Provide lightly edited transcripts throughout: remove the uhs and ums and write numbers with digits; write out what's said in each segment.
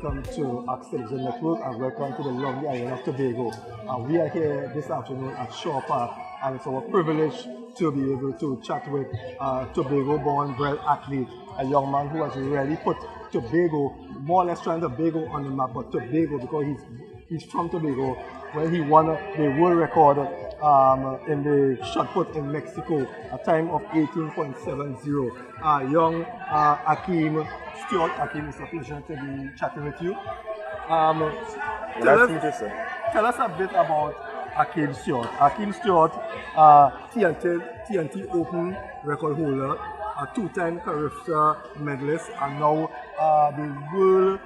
welcome to Axe Television Network and welcome to the lovely island of Tobago. We are here this afternoon at Shaw Park, and it's our privilege to be able to chat with a Tobago-born bred athlete, a young man who has really put Tobago, more or less trying Tobago on the map, but Tobago because he's from Tobago, where he won the world record in the shot put in Mexico, a time of 18.70. Young Akeem Stewart. Akeem, it's a pleasure to be chatting with you. Tell us a bit about Akeem Stewart. Akeem Stewart, TNT Open record holder, a two-time Carifta medalist, and now the world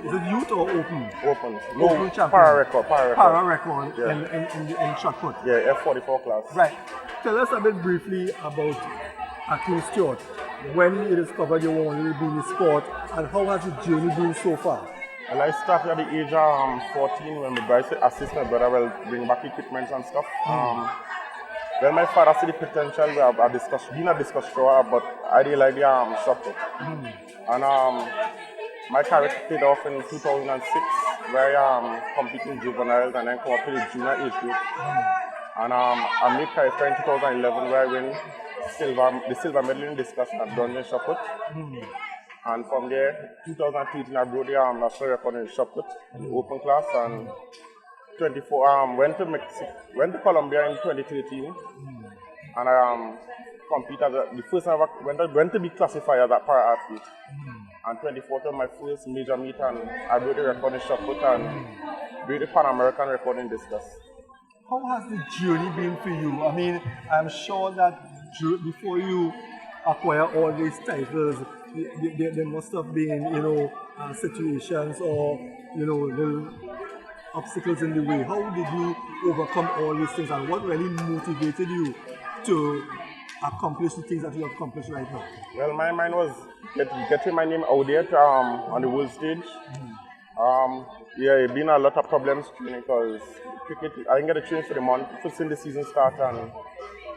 is it youth or open? Open. No, open champion. Para record yeah. in shot put. Yeah, F44 class. Right. Tell us a bit briefly about Akeem Stewart. When you discovered you wanted to be in the sport, and how has the journey been so far? Well, I started at the age of 14 when my brother assisted my brother will bring back equipment and stuff. Well, my father see the potential. We have been a discuss thrower, but I didn't like the shot put. And my career paid off in 2006, where I competed in juveniles and then come up to the junior age group. And I made career in 2011, where I win the silver medal in discus at Dungeon shot put. And from there, 2013, I broke the national record in shot put, in the open class, and 24. Went to Colombia in 2013, and I competed the first time I went to be classified as a para athlete. And 2014, my first major meet, and I broke the record in shot put and broke the Pan American record in discus. How has the journey been for you? I mean, I'm sure that before you acquire all these titles, there must have been, situations or, little obstacles in the way. How did you overcome all these things, and what really motivated you to accomplish the things that you have accomplished right now? Well, my mind was getting my name out there on the world stage. It's been a lot of problems training because cricket, I didn't get to train for the month since the season started, and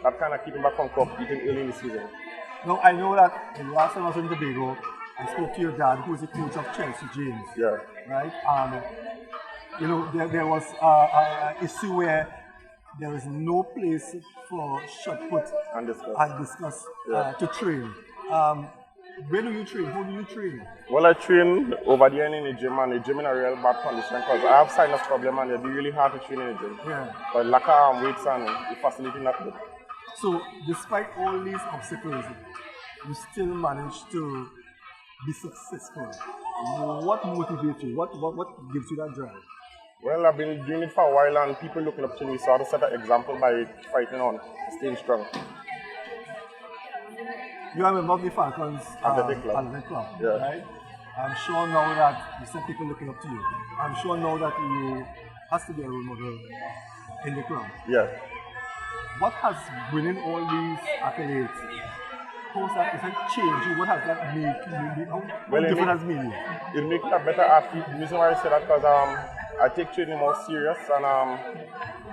that kind of keep me back from competing early in the season. Now, I know that the last time I was in Tobago, I spoke to your dad, who's the coach of Chelsea James. Yeah. Right? There was an issue where there is no place for shot put and discuss to train. Where do you train? Who do you train? Well, I train over there in the gym, and the gym in a real bad condition because I have sinus problem and it'd be really hard to train in the gym. Yeah. But lack of weights and the facility not good. So, despite all these obstacles, you still manage to be successful. What motivates you? What gives you that drive? Well, I've been doing it for a while and people looking up to me, so I have to set an example by fighting on, staying strong. You are a member of the Falcons Athletic Club, yeah. Right? I'm sure now that you said people looking up to you. I'm sure now that you has to be a role model in the club. Yeah. What has winning all these accolades? How has that changed you? What has that made you? How different has made you? It makes me a better athlete. The reason why I say that because I take training more serious, and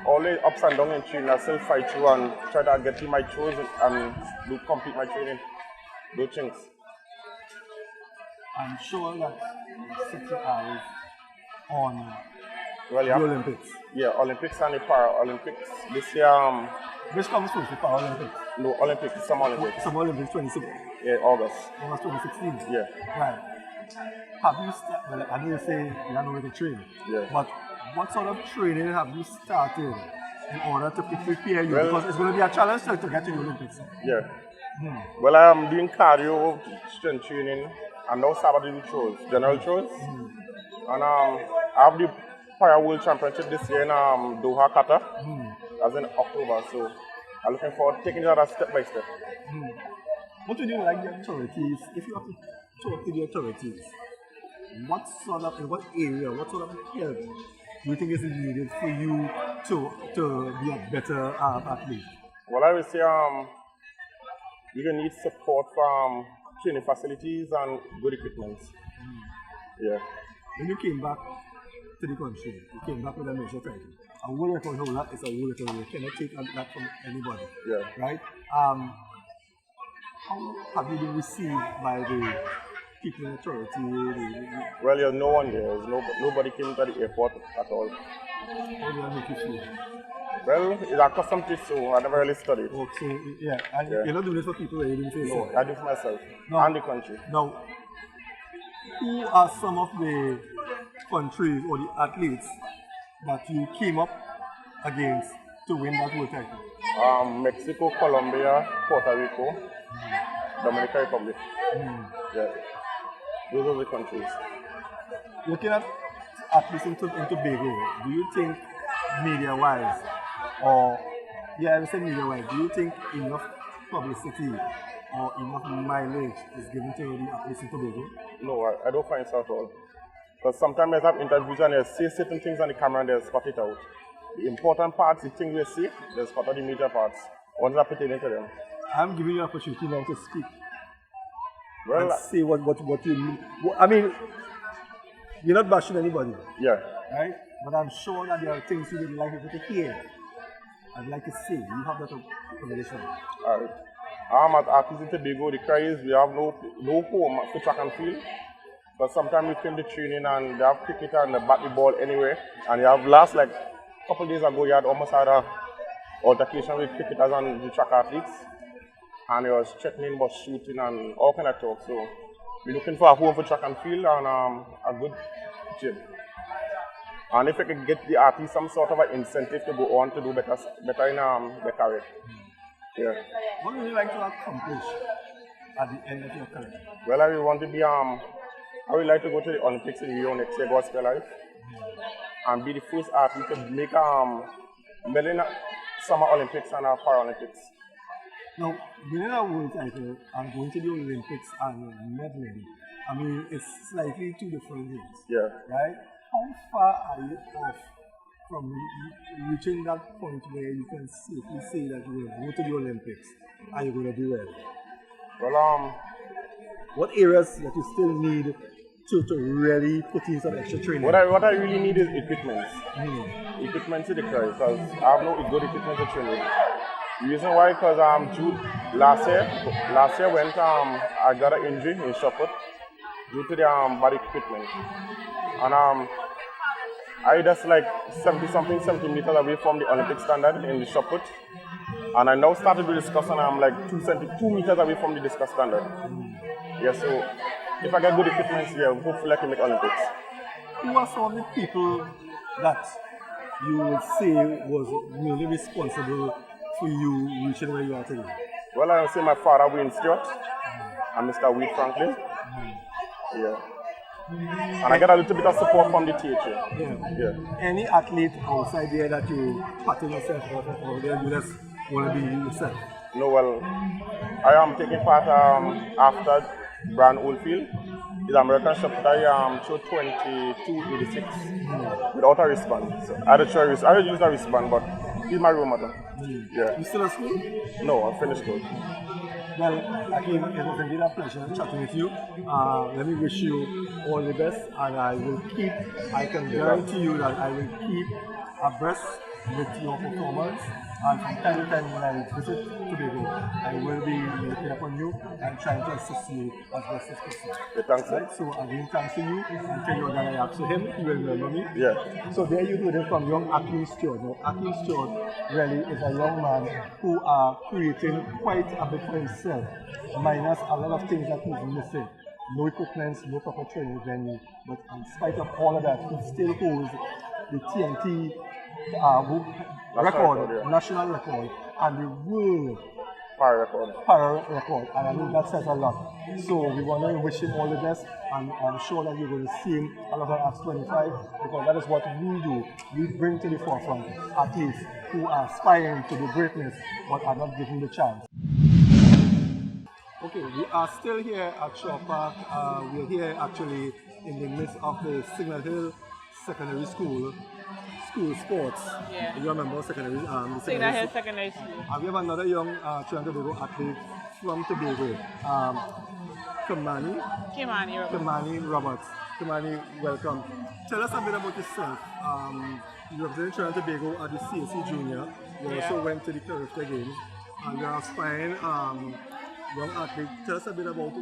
all the ups and downs in training, I still fight through and try to get to my throws and do complete my training. Do things. I'm sure that you set your eyes on the Olympics. Yeah, Olympics and the Paralympics. This year, which comes first, the Paralympics? No, Olympics, Summer Olympics. Summer Olympics 2016. Yeah, August 2016. Yeah. Right. Have you started? Well, I know you say you don't know where to train. Yeah. But what sort of training have you started in order to prepare you? Because it's going to be a challenge to get to the Olympics. Yeah. Well, I'm doing cardio, strength training, and now start doing throws, general throws. And I have the Para World Championship this year in Doha, Qatar. That's in October, so I'm looking forward to taking that step by step. What would you like the authorities, if you have to talk to the authorities, in what sort of help do you think is needed for you to be a better athlete? Well, I would say you're going to need support from training facilities and good equipment. Yeah. When you came back to the country, you came back with a major title. A world record holder is a world record holder. You cannot take that from anybody. Yeah. Right? How have you been received by the people in authority? Well, there's no one there. Nobody came to the airport at all. How do that make you feel? Well, it's a custom to so I never really studied. Oh, so, yeah, and you're not doing this for people that you didn't face No, it? I do for myself and the country. Now, who are some of the countries or the athletes that you came up against to win that world title? Mexico, Colombia, Puerto Rico, Dominican Republic. Yeah, those are the countries. Looking at athletes in Tobago, do you think media-wise, or I would say media-wise, do you think enough publicity or enough mileage is given to the athletes in Tobago? No, I don't find so at all. Because sometimes I have interviews and they say certain things on the camera and they spot it out. The important parts, the things we see, they spot out the major parts. What is that pertaining to them? I'm giving you an opportunity now to speak. Well, and say what you mean. I mean, you're not bashing anybody. Yeah. Right? But I'm sure that there are things you would like people to hear. I'd like to say, you have that conversation. Alright. At Athletes in Tobago, the cry is we have no home for track and field. But sometimes we came to training and they have cricket and they bat the ball anywhere. And you have last like couple days ago, you had almost had a altercation with cricketers and the track athletes. And it was threatening about shooting and all kind of talk. So we're looking for a home for track and field and a good gym. And if we can get the athletes some sort of an incentive to go on to do better in their career. Yeah. What would you like to accomplish at the end of your career? Well, I want to be I would like to go to the Olympics in Rio next year, Tobago Sport-Light, and be the first athlete to make medal in Summer Olympics and Paralympics. Now, winning a world title and going to the Olympics and medaling, I mean, it's slightly two different things. Yeah. Right? How far are you off from reaching that point where you can safely say that you will go to the Olympics and you're going to do well? Well, what areas that you still need to really put in some extra training? What I really need is equipment. Equipment to the cry, because I have no good equipment to train with. The reason why, because last year went I got an injury in shot put due to the bad equipment, and I just like 70 meters away from the Olympic standard in the shot put, and I now started to discuss and I'm like 2 meters away from the discuss standard. Yeah, so if I get good equipment, yeah, hopefully I can make Olympics. Who are some of the people that you would say was really responsible for you reaching where you are today? Well, I would say my father, Wayne Stewart, and Mr. Wade Franklin. Yeah. And I get a little bit of support from the teacher. Yeah. Any athlete outside there that you pattern yourself or you just want to be yourself? No, well, I am taking part after Brian Oldfield. He's American shot put. I showed 22.86 without a wristband. So I had used a wristband, but he's my role model. Yeah. You still at school? No, I finished school. Well, Akeem, it was indeed a pleasure chatting with you. Let me wish you all the best, and I can guarantee you that I will keep abreast with your performance. And from time to time when I visit Tobago, I will be looking upon you and trying to assist you as best as possible. Yeah, thanks. Right? So again, thanks to you, and tell you that I asked him, he will remember me. Yeah. So there you heard it from young Akeem Stewart. Now, Akeem Stewart really is a young man who are creating quite a bit for himself, minus a lot of things that he's missing. No equipment, no proper training venue, but in spite of all of that, he still holds the TNT national record, and the world para record, and I think that says a lot. So we want to wish him all the best, and I'm sure that you're going to see him a lot of 25, because that is what we do. We bring to the forefront athletes who are aspiring to the greatness but are not given the chance. Okay, we are still here at Shaw Park. We're here actually in the midst of the Signal Hill Secondary School sports. Yeah. You remember secondary? Signal Hill Secondary School. We have another young Tobago athlete from Tobago, Kimani Roberts. Kimani, welcome. Tell us a bit about yourself. You represented Tobago at the CSC Junior. You also went to the Caribbean Games, and you're aspiring young athlete. Tell us a bit about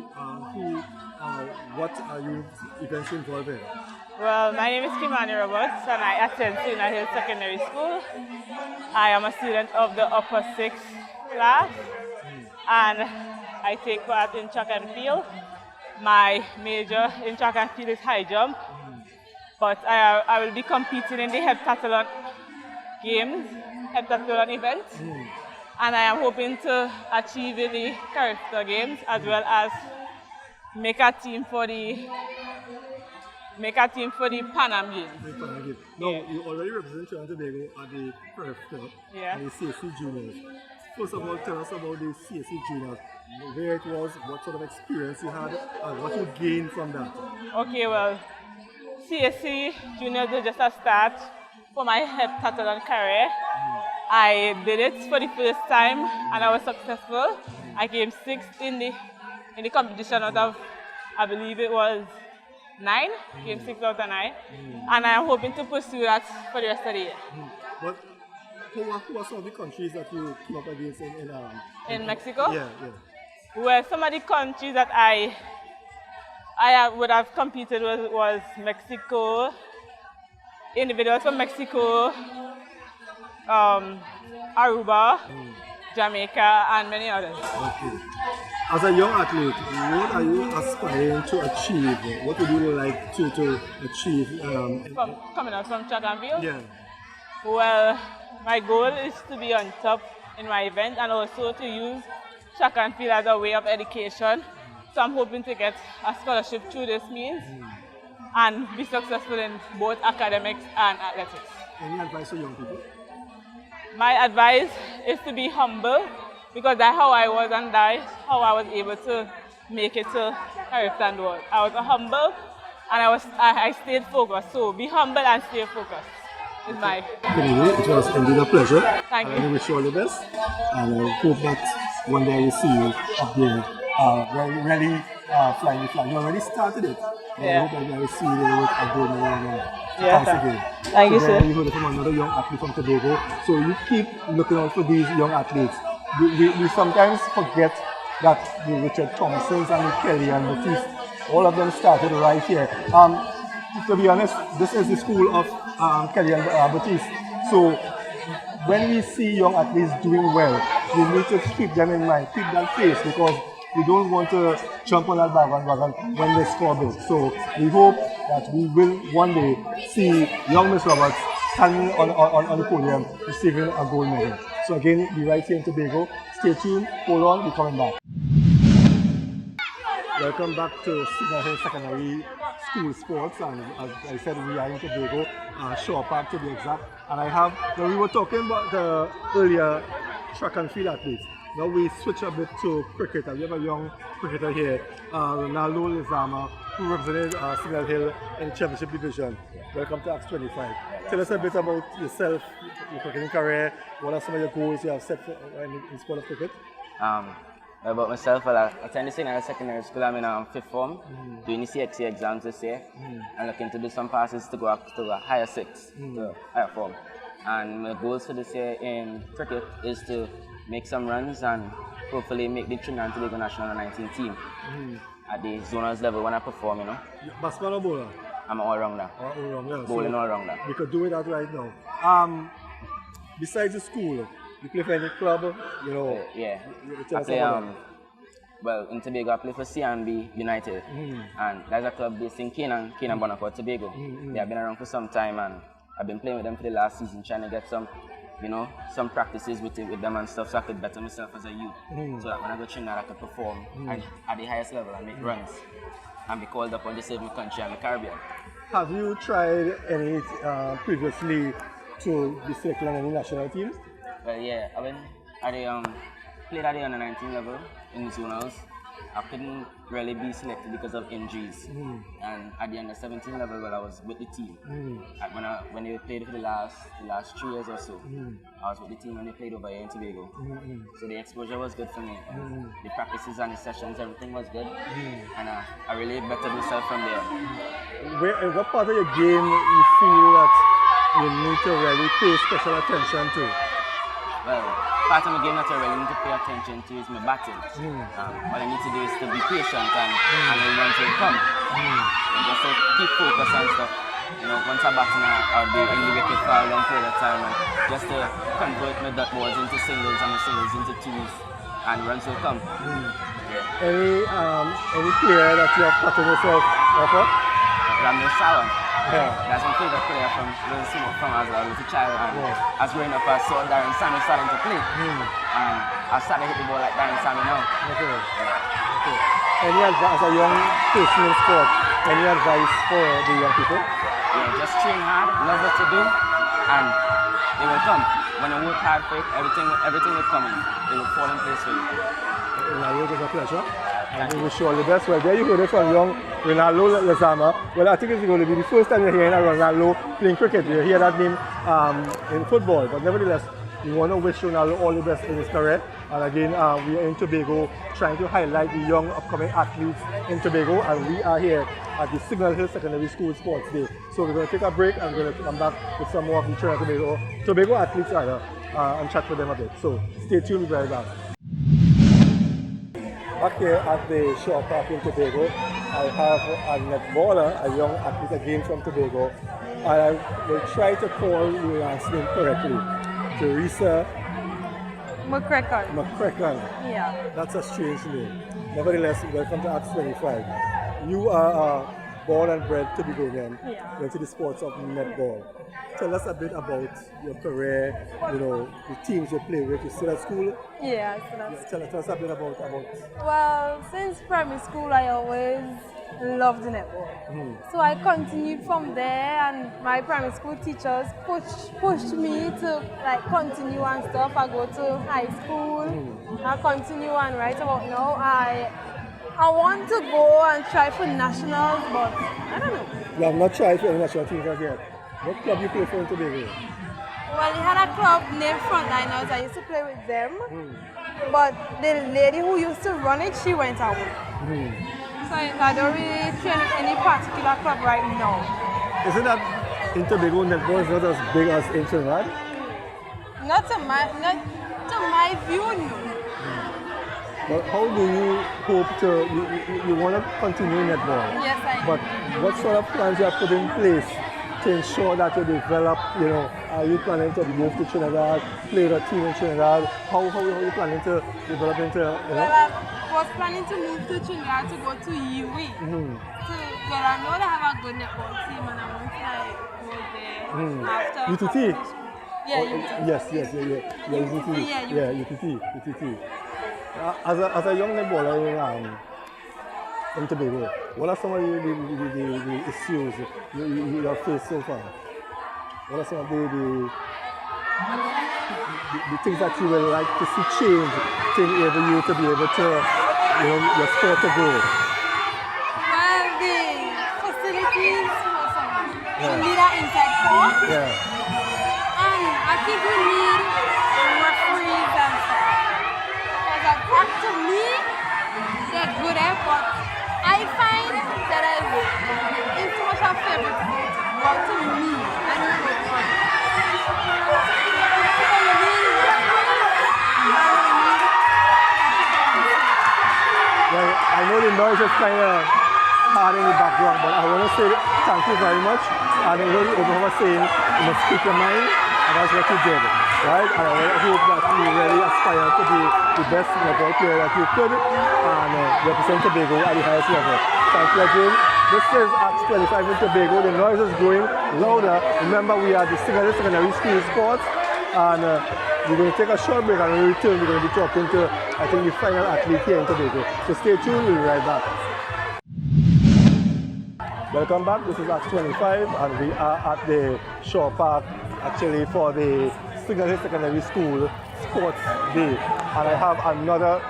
what are you events involved in? Well, my name is Kimani Roberts and I attend Signal Hill Secondary School. I am a student of the upper 6th class and I take part in track and field. My major in track and field is high jump, but I will be competing in the heptathlon games, heptathlon events, and I am hoping to achieve in the character games as well as make a team for the Pan Am Games. Now, you already represent Tobago at the Perth Club and the CSC Juniors. First of all, tell us about the CSC Juniors, where it was, what sort of experience you had, and what you gained from that. Okay, well, CSC Juniors is just a start for my heptathlon career. I did it for the first time and I was successful. I came 6th in the competition out of, I believe it was 9, came 6 out of 9, and I am hoping to pursue that for the rest of the year. But who are some of the countries that you came up against in Mexico? Yeah. Well, some of the countries that I would have competed with was Mexico, individuals from Mexico, Aruba, Jamaica, and many others. Okay. As a young athlete, what are you aspiring to achieve? What would you like to achieve? Coming out from track and field? Yeah. Well, my goal is to be on top in my event and also to use track and field as a way of education. So I'm hoping to get a scholarship through this means and be successful in both academics and athletics. Any advice to young people? My advice is to be humble, because that's how I was and that's how I was able to make it to Harrington World. I was humble and I stayed focused. So be humble and stay focused is my... Anyway, it was indeed a pleasure. Thank you. I wish you all the best. And I hope that one day I will see you up there really flying the flag. You already started it. Yeah. I hope that I will see you there with a gold medal. Yeah, Thanks again. Thank you, sir. You heard from another young athlete from Tobago. So you keep looking out for these young athletes. We sometimes forget that the Richard Thompsons and the Kelly and Batiste, all of them started right here. To be honest, this is the school of Kelly and Batiste. So when we see young athletes doing well, we need to keep them in mind, keep that face, because we don't want to jump on that wagon when they score big. So we hope that we will one day see young Miss Roberts standing on the podium receiving a gold medal. So again, be right here in Tobago. Stay tuned, hold on, we're coming back. Welcome back to Signal Hill Secondary School Sports, and as I said, we are in Tobago, Shaw Park to be exact. And we were talking about the earlier track and field athletes. Now we switch a bit to cricket. We have a young cricketer here, Ronaldo Lizama, who represented Signal Hill in the Championship Division. Welcome to Acts 25. Tell us a bit about yourself, your cricketing career. What are some of your goals you have set in sport of cricket? About myself, well, I attend the Signal Secondary School. I'm in 5th form, doing the CXC exams this year, and looking to do some passes to go up to a higher 6, to higher form. And my goals for this year in cricket is to make some runs and hopefully make the Trinidad and Tobago National 19 team at the zonals level when I perform, you know. Batsman or bowler? I'm an all-rounder. All-rounder. Bowling all-rounder. We could do that right now. Besides the school, you play for any club, you know? Yeah. I play, well, in Tobago, I play for CNB United. And that's a club based in Canaan Bonaccord, Tobago. They have been around for some time, and I've been playing with them for the last season, trying to get some, you know, some practices with them and stuff, so I could better myself as a youth. So that when I go to Trinidad, I could perform at the highest level and make runs and be called up on to save my country and the Caribbean. Have you tried any previously to be selected on any national teams? Well, yeah, I played at the under 19 level in the zonals. I couldn't really be selected because of injuries. And at the under 17 level, well, I was with the team. When they played for the last 3 years or so, I was with the team when they played over here in Tobago. So the exposure was good for me. The practices and the sessions, everything was good. And I really bettered myself from there. What part of your game you feel that you need to really pay special attention to? Well, part of the game that I really need to pay attention to is my batting. All I need to do is to be patient and the runs will come. Just to keep focus and stuff. You know, once I'm batting, I'll be in the wicket for a long period of time, and just to convert my dot balls into singles and the singles into twos, and runs will come. Any player that you have patterned yourself off of? Ramil Sawan. That's my favorite player from as I was a child, and as growing up I saw Darren Sammy starting to play, and I started to hit the ball like Darren Sammy now. Any advice as a young person in sport? Any advice for the young people? Yeah, just train hard, love what you do, and they will come. When you work hard for it, everything will come in. It will fall in place for you. Ronaldo, it was a pleasure. And we wish you all the best. Well, there you heard it from young Ronaldo Lezama. Well, I think it's going to be the first time you're hearing Ronaldo playing cricket. You hear that name in football, but nevertheless, we want to wish Ronaldo all the best in his career. And again, we are in Tobago trying to highlight the young upcoming athletes in Tobago, and we are here at the Signal Hill Secondary School Sports Day. So we're going to take a break and we're going to come back with some more of the Tobago athletes and chat with them a bit. So stay tuned, we'll be right back. Back here at the Shore Park in Tobago, I have a netballer, a young athlete again from Tobago, and I will try to call your last name correctly. Teresa McCracken. Yeah. That's a strange name. Nevertheless, welcome to Acts 25. You are born and bred Tobagonian, went to the sports of netball. Tell us a bit about your career, you know, the teams you play with. You still at school? Yeah, still at Tell us a bit about. Well, since primary school, I always loved netball. So I continued from there, and my primary school teachers pushed me to like continue and stuff. I go to high school, I continue, and right about now, I want to go and try for nationals, but I don't know. You have not tried for any national teams as yet. What club you play for in Tobago? Well, we had a club named Frontliners. I used to play with them, but the lady who used to run it, she went away. So I don't really train with any particular club right now. Isn't that in Tobago netball is not as big as in Trinidad? Not to my view, no. But how do you hope to, you want to continue netball? Yes, I do. But what sort of plans you have put in place to ensure that you develop, you know, are you planning to move to Trinidad, play with a team in Trinidad? How are you planning to develop into, you know? Well, I was planning to move to Trinidad to go to UWI. Well, I know they have a good netball team, and I want to go there after. UTT? Yeah, UTT. Yes, UTT. As a young netballer in Tobago, what are some of the issues you have faced so far? What are some of the things that you would like to see change to enable you to be able to, you know, your sport to grow? Well, the facilities for some. We need an inside court. And I think we need referees and stuff. Because to me, they're good at, but I find that it's too much of a favorite sport. But to me, I don't know. Well, I know the noise is kind of hard in the background, but I want to say thank you very much. And I know the Oklahoma saying, you must speak your mind, and that's what you did, right? And I hope that you really aspire to be the best netball player that you could and represent Tobago at the highest level. Thank you again. This is Acts 25 in Tobago. The noise is growing louder. Remember, we are the Secondary School Sports, and we're going to take a short break, and when we return, we're going to be talking to, I think, the final athlete here in Tobago. So stay tuned, we'll be right back. Welcome back, this is Acts 25, and we are at the Shore Park, actually, for the Signal Hill Secondary School Sports Day. And I have another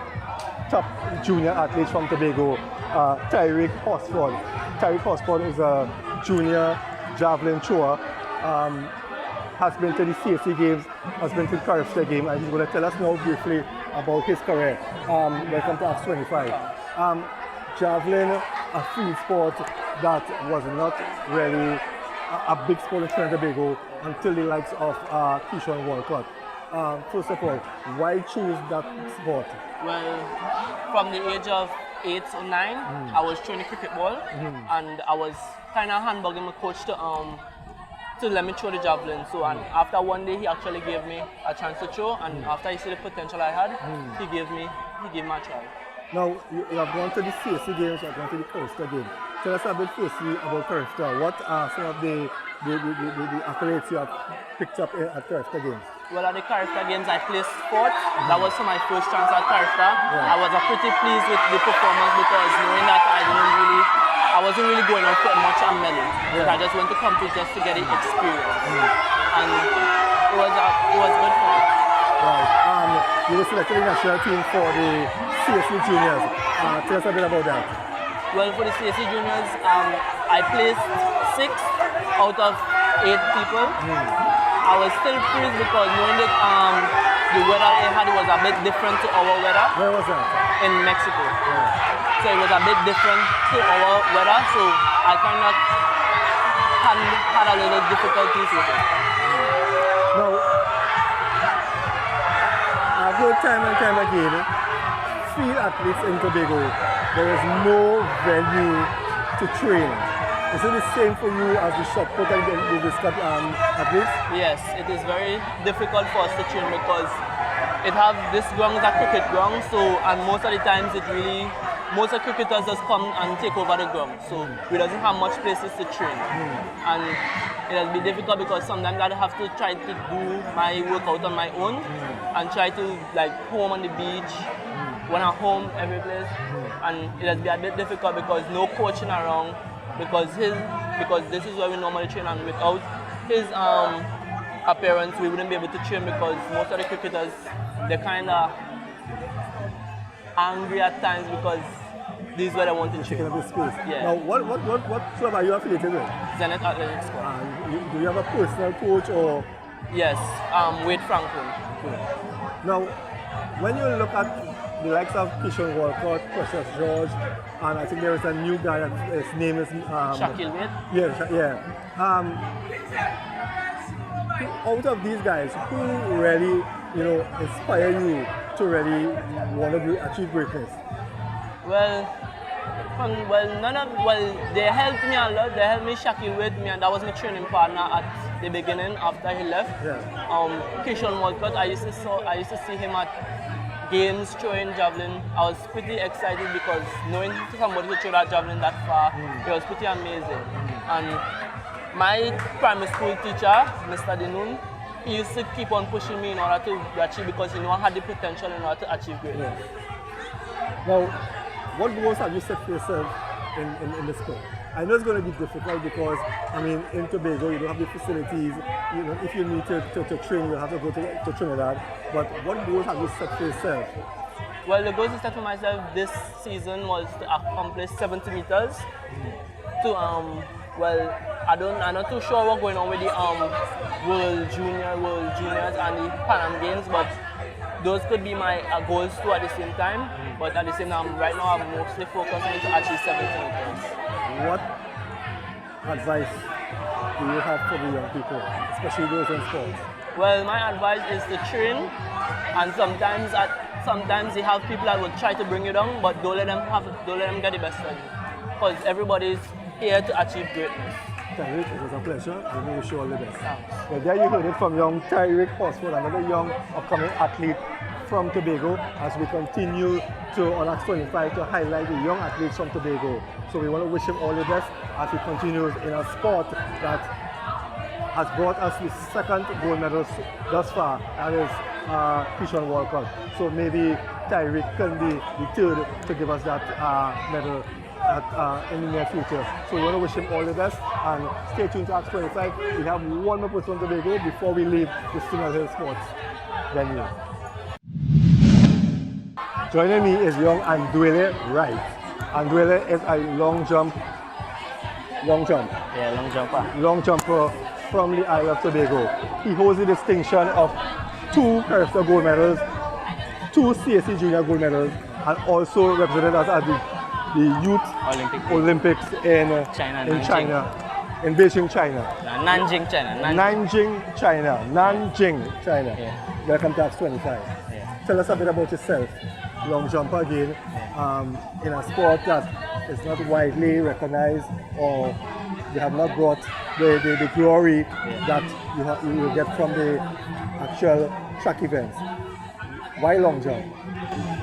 top junior athlete from Tobago, Tyreek Horsford. Tyreek Horsford is a junior javelin thrower, has been to the CFC games, has been to the Caribbean game, and he's going to tell us now briefly about his career. Welcome to Acts 25. Javelin, a field sport that was not really a big sport in Trinidad and Tobago until the likes of Keyshawn Walcott. first of all, why choose that sport? Well, from the age of 8 or 9, I was training cricket ball, and I was kind of handbugging my coach to let me throw the javelin. So, and after one day, he actually gave me a chance to throw, and after he saw the potential I had, he gave me a try. Now, you have gone to the CSC games, you have gone to the Costa games. Tell us a bit firstly about Carifta. What are some of the accolades you have picked up at Carifta games? Well, at the Carifta games, I placed fourth. That was my first chance at Carifta. I was pretty pleased with the performance because knowing that I wasn't really going out for much a medal. But I just went to compete just to get the experience. And it was good for me. Right. You were selected in the national team for the CSC juniors. Tell us a bit about that. Well, for the CSC juniors, I placed 6th out of 8 people. I was still pleased because knowing that the weather they had was a bit different to our weather. Where was that? In Mexico. So it was a bit different to our weather, so I kind of had a little difficulties with it. Now, I've heard time and time again, field athletes in Tobago, there is no venue to train. Is it the same for you as the shot put and the discus athletes? Yes, it is very difficult for us to train because it have this ground is a cricket ground, so and most of the times most of the cricketers just come and take over the ground, so we doesn't have much places to train, and it has been difficult because sometimes I have to try to do my workout on my own and try to like home on the beach, when I'm home every place, and it has been a bit difficult because no coaching around. Because this is where we normally train, and without his appearance we wouldn't be able to train because most of the cricketers they're kind of angry at times because this is where they want to train. Taking up the space. Yeah. Now, what club are you affiliated with? Zenith Athletics Squad. Do you have a personal coach or? Yes, Wade Franklin. Now, when you look at the likes of Kishon Walcott, Precious George, and I think there is a new guy that his name is Shaquille Wade? Yeah. Out of these guys, who really, inspire you to really want to achieve greatness? Well, they helped me a lot. They helped me, Shaquille Wade, and that was my training partner at the beginning after he left. Yeah. Kishon Walcott, I used to see him at games throwing javelin. I was pretty excited because knowing somebody to throw that javelin that far, it was pretty amazing. And my primary school teacher, Mr. Dinoon, he used to keep on pushing me in order to achieve because I had the potential in order to achieve greatness. Now, what goals have you set for yourself in the sport? I know it's going to be difficult because, in Tobago, you don't have the facilities. If you need to train, you have to go to Trinidad. But what goals have you set for yourself? Well, the goals I set for myself this season was to accomplish 70 meters. I'm not too sure what's going on with the World Juniors and the Pan Am Games, but those could be my goals too at the same time. But at the same time, right now I'm mostly focused on to achieve 70 meters. What advice do you have for the young people, especially those in sports? Well, my advice is to train, and sometimes you have people that will try to bring you down, but don't let them get the best of you, because everybody's here to achieve greatness. Tyrick, it was a pleasure. I wish you all the best. Thanks. Well, there you heard it from young Tyrick Horsford, another young upcoming athlete from Tobago, as we continue on Act 25 to highlight the young athletes from Tobago. So we want to wish him all the best as he continues in a sport that has brought us the second gold medal thus far, that is Kishon Walcott. So maybe Tyrick can be the third to give us that medal in the near future. So we want to wish him all the best and stay tuned to Act 25. We have one more person from Tobago before we leave the Signal Hill Sports venue. Joining me is young Andwele Wright. Andwele is a long jumper. Yeah, long jumper. Long jumper from the Isle of Tobago. He holds the distinction of 2 Carifta gold medals, 2 CSC junior gold medals, and also represented us at the Youth Olympics in China. in Beijing, China. Nanjing, China. Nanjing, China. Nanjing, China. Yeah. Welcome to Acts 25. Yeah. Tell us a bit about yourself. Long jumper again, in a sport that is not widely recognized, or you have not brought the glory that you get from the actual track events. Why long jump?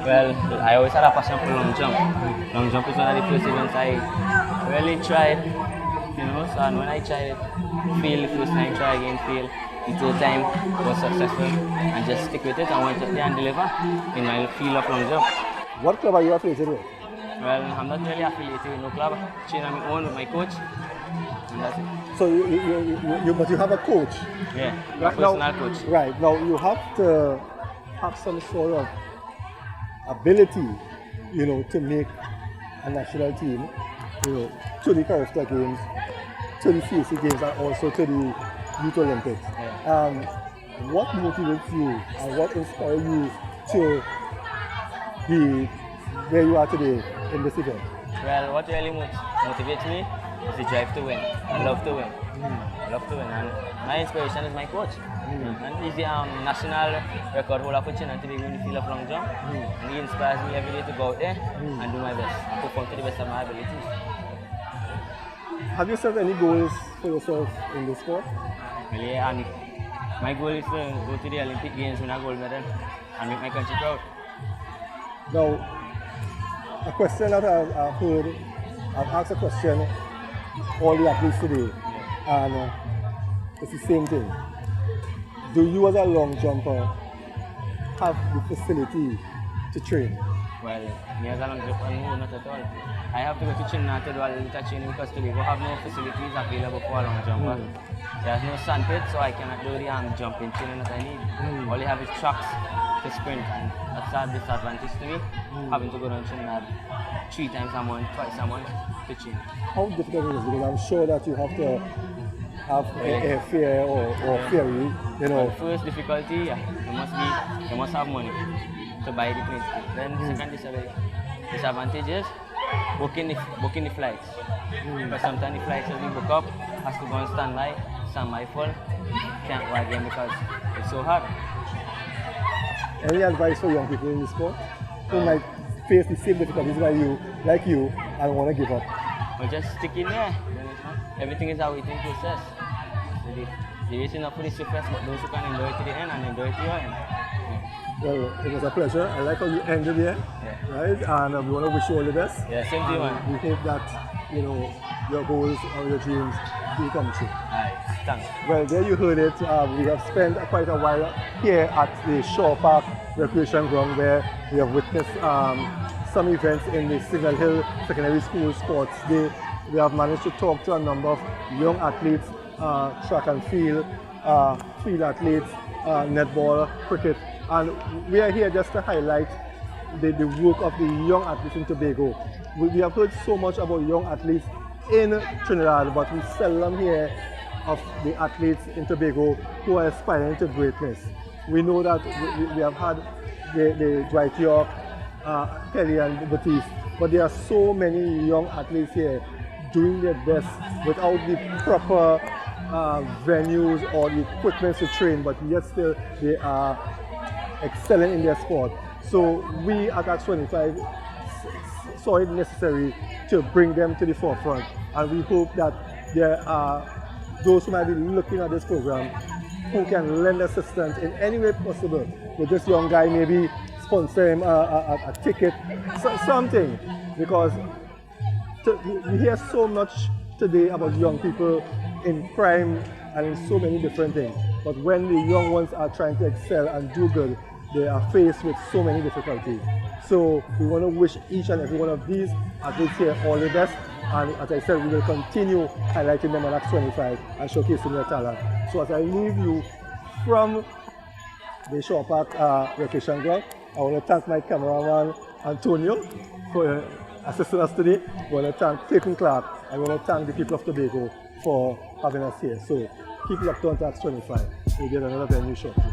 Well, I always had a passion for long jump. Long jump is one of the first events I really tried, you know. So and when I tried it, failed the first time, try again, fail. The third time was successful, and just stick with it. I went up there and deliver in my field of long jump. What club are you affiliated with? Well, I'm not really affiliated with no club. Train on my own with my coach, and that's it. So but you have a coach. Yeah, my Right, personal coach. Right, now you have to have some sort of ability, you know, to make a national team, you know, to the character games, to the CAC games, and also to the Youth Olympics. Yeah. What motivates you and what inspires you to be where you are today in this event? Well, what really motivates me is the drive to win. I love to win. I love to win, and my inspiration is my coach. And he's the national record holder for China to be in the field of long jump. And he inspires me every day to go out there and do my best and perform to the best of my abilities. Have you set any goals for yourself in this sport? Well, yeah, and my goal is to go to the Olympic Games, win a gold medal, and make my country proud. Now, a question that I've heard, I've asked a question all the athletes today, and it's the same thing. Do you as a long jumper have the facility to train? Well, me as a long jumper, no, not at all. I have to go to China to do a little training because Tobago have no facilities available for a long jumper. There's no sandpit, so I cannot do the jumping training that I need. All I have is tracks to sprint, and that's a disadvantage to me, having to go down to China 3 times a month, twice a month to train. How difficult is it? Because I'm sure that you have to have airfare or ferry, you know. The first difficulty, you must have money to buy the plane ticket. Then the second disadvantage is booking the flights. Because sometimes the flights that we book up has to go on standby full. Can't go again because it's so hard. Any advice for young people in the sport who might face the same difficulties like you and want to give up? Well, just stick in there. Everything is a waiting process. So the race is not for the swiftest, but those who can enjoy it to the end and enjoy it to your end. Well, it was a pleasure. I like how you ended here, right? And we want to wish you all the best. Yeah, same to you, man. We hope that, you know, your goals or your dreams will come true. Alright, thanks. Well, there you heard it. We have spent quite a while here at the Shore Park Recreation Ground, where we have witnessed some events in the Signal Hill Secondary School Sports Day. We have managed to talk to a number of young athletes, track and field athletes, netball, cricket, and we are here just to highlight the work of the young athletes in Tobago. We have heard so much about young athletes in Trinidad, but we seldom hear of the athletes in Tobago who are aspiring to greatness. We know that we have had the Dwight York, Kelly and Batiste, but there are so many young athletes here doing their best without the proper venues or the equipment to train, but yet still they are excelling in their sport. So we at Acts 25 saw it necessary to bring them to the forefront, and we hope that there are those who might be looking at this program who can lend assistance in any way possible with this young guy, maybe sponsor him a ticket, something, because we hear so much today about young people in crime and in so many different things, but when the young ones are trying to excel and do good, they are faced with so many difficulties. So we want to wish each and every one of these athletes here all the best, and as I said, we will continue highlighting them on Acts 25 and showcasing their talent. So as I leave you from the Shore Park Recreation Ground, I want to thank my cameraman Antonio for assisting us today. I want to thank Clayton Clark. I want to thank the people of Tobago for having us here. So keep locked on to Acts 25. We'll get another venue shortly.